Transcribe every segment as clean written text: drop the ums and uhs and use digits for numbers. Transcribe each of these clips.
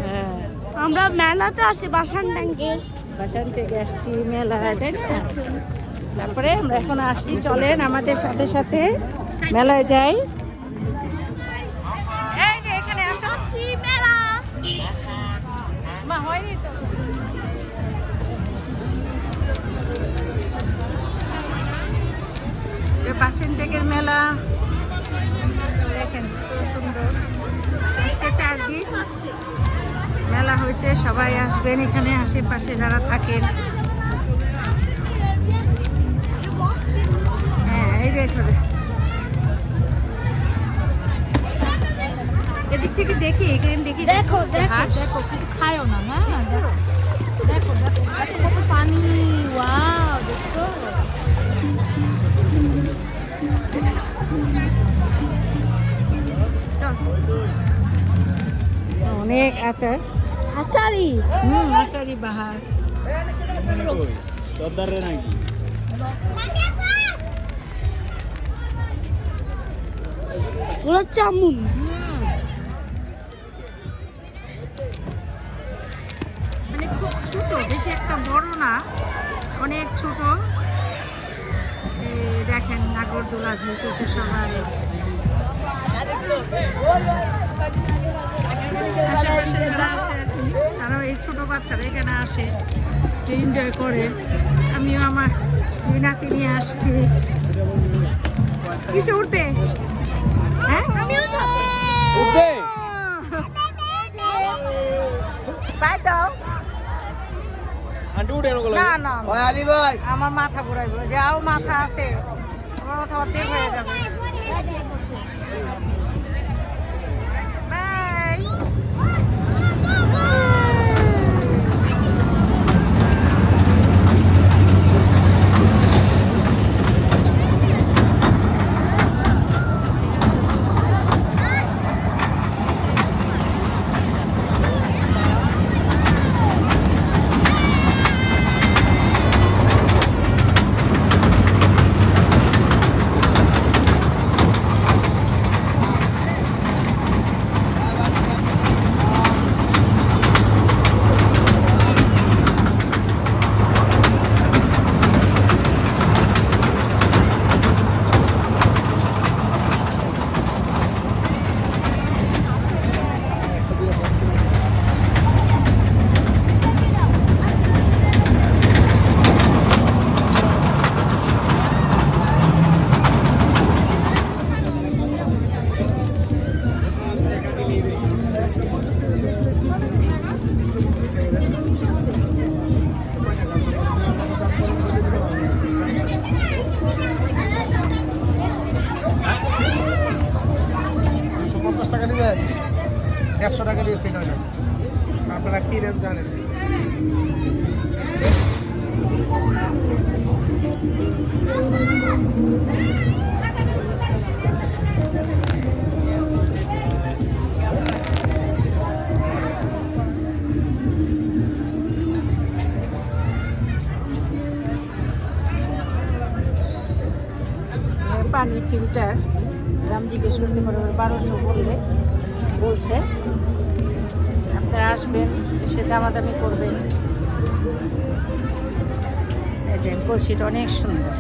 হ্যাঁ, আমরা মেলাতে আসছি বাসান ট্যাঙ্কের। বাসান থেকে আসছি মেলা, তাই না? তারপরে আমরা এখন আসছি, চলেন আমাদের সাথে সাথে মেলায় যাই। এই যে এখানে আসো, মেলা মা হয়নি তো। বাসেন টেকের মেলা দেখেন কত সুন্দর। আজকে 4 দিন মেলা হয়েছে, সবাই আসবেন এখানে, আশেপাশে যারা থাকেন। হ্যাঁ, এই যে এখানে এদিক থেকে দেখি, এখানে দেখি। দেখো দেখো হাঁস। দেখো, কিন্তু খায়ও না। হ্যাঁ দেখো দেখো দেখো এত কত পানি। ওয়াও, দেখছো? চল। অনেক আচার, আচারি আচারি বাহার। ওরা চামুন। মানে খুব ছোট, বেশি একটা বড় না, অনেক ছোট। এই দেখেন নাগরদোলা ঝুলতেছে সবাই। আশেপাশে যারা আছে আর কি, তারাও এই ছোট বাচ্চারা এখানে আসে, একটু এনজয় করে। আমিও আমার দুই নাতি নিয়ে আসছি। কিসে উঠবে? হ্যাঁ, উঠবে? বাই দাও। আন্টি উঠে এরকম না না, ওই আলী ভাই, আমার মাথা ঘুরাইবো। যাও, মাথা আছে, আমার মাথা ঠিক হয়ে যাবে। বাই। টাকা দিবেন, 150 টাকা দিয়ে ফিট হয় না। আপনারা কি রেট জানেন? পানির ফিল্টার দাম জিজ্ঞেস করতে পারে, 1200 বলছে। আপনারা আসবেন, এসে দামাদামি করবেন। এই যে কলসিটা অনেক সুন্দর।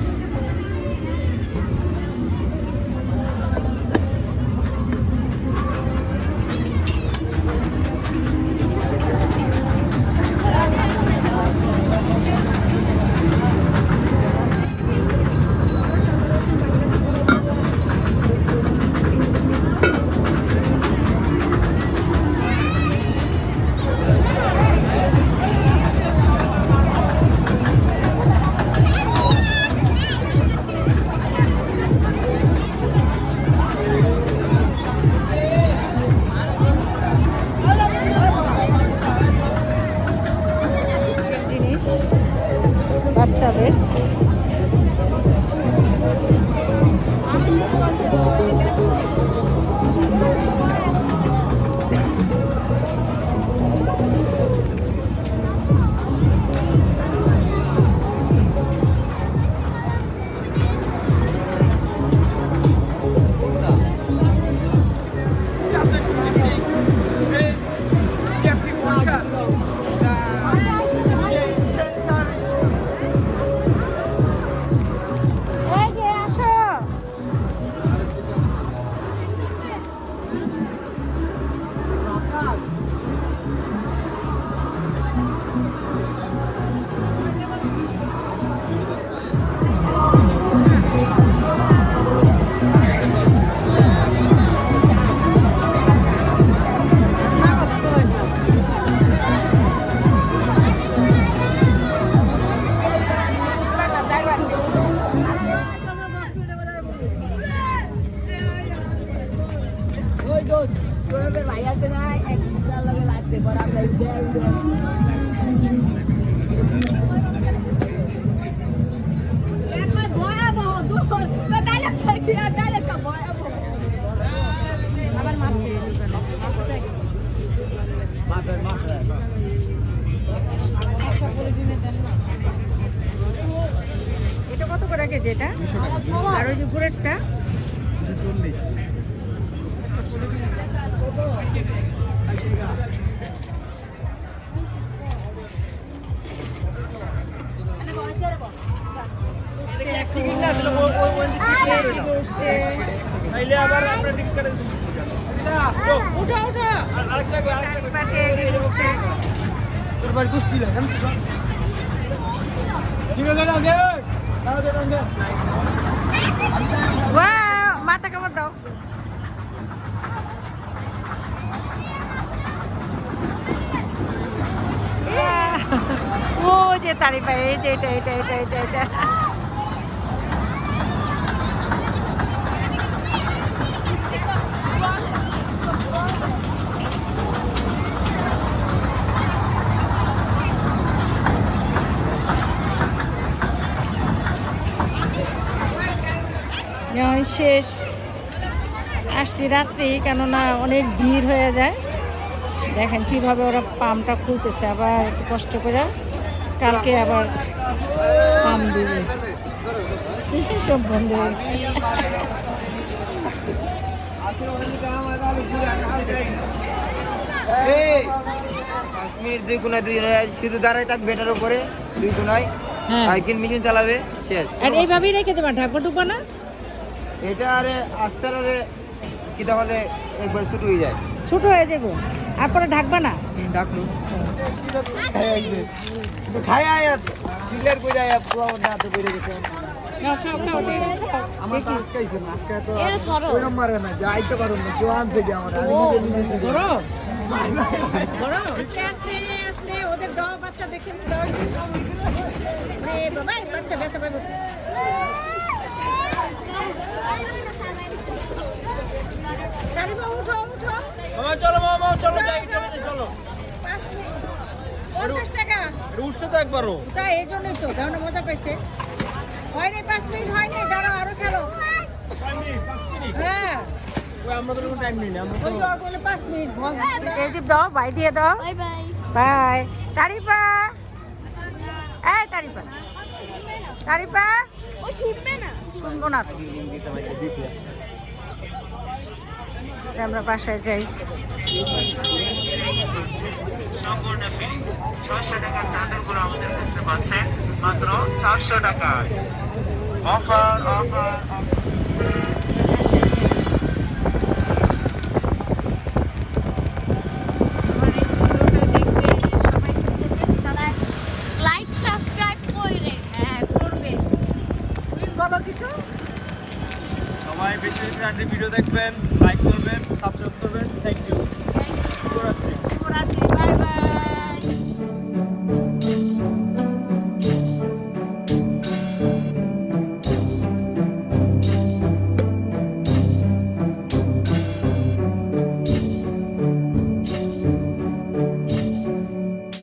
আবার মাপছে এটা কত করে কেজি এটা? 200 টাকা আর ওই যে গুড়েরটা 240 উঠো উঠো চারপাশে এই যে বসছে। তোর বাড়ি কুষ্টিলা জানিস তো ঠিক আছে না দে ওয়াও, মাথা কামড় দাও। ও যে তারি পায়, এই যে এটা এটা এটা এটা এটা শেষ আসছি রাত্রি, কেননা অনেক ভিড় হয়ে যায়। দেখেন কিভাবে ওরা পাম্পটা খুলতেছে, আবার একটু কষ্ট করে কালকে আবার পাম্প দিবে, সব বন্ধ হয়ে গেছে। দুই কোনায় শুধু দাঁড়াই থাক বেটার উপরে, দুই কোনায় হ্যাঁ, সাইকেল মেশিন চালাবে শেষ। আর এইভাবেই রেখে দেবা, ঢাকবা টুকবা না? এটা আরে আস্তে আরে কি তাহলে একবার ছোট হয়ে যায়। ছোট হয়ে যাবো, আর পরে ঢাকবা না। ডাকলো খাই আয় ডিলার কই যায় পুরো না তো কইরে গেছে খাও খাও খাও, দিয়ে দাও, খাও। আমার তো আটকাইছে না, আটকা তো এটা ধরো। ওই নম্বরে না যাইতে পারো না, কেউ আনছে কি আমার আমি নিজে নিজে বড় বড় আস্তে আস্তে আস্তে ওদের দাও, বাচ্চা দেখে দাও। রে বাবা, এই বাচ্চা ব্যথা পাবো। গাড়িমা উঠো উঠো, চলো মামা চলো যাই, চলো। 5 মিনিট 50 টাকা উঠছে তো একবারও। তা এই জন্যই তো দাও, মজা পাইছে। হয়নি 5 মিনিট হয়নি, দাঁড়াও আরো খেলো। হ্যাঁ আমাদের কোনো টাইম নেই না, আমরা ওই তো বলে 5 মিনিট ভজ। এই যে দাও, বাই দিয়ে দাও। বাই বাই বাই তারিপা, এই তারিপা, তারিপা ও ছুটবে না শুনবো না তো। আমরা বাসায় যাই। সম্পূর্ণ ফ্রি। 600 টাকার চাদরগুলো আমাদের কাছে পাচ্ছেন মাত্র 400 টাকায়। অফার অফার বাসায় যাই। আমার এই ভিডিওটা দেখবে সবাই, কি করবে? লাইক সাবস্ক্রাইব কইরে হ্যাঁ করবে। তুমি বলো কিছু। সবাই বেশি বেশি ভিডিও দেখবেন, লাইক করবেন, সাবস্ক্রাইব করবেন। Thank you. Thank you. শুভরাত্রি, বাই বাই।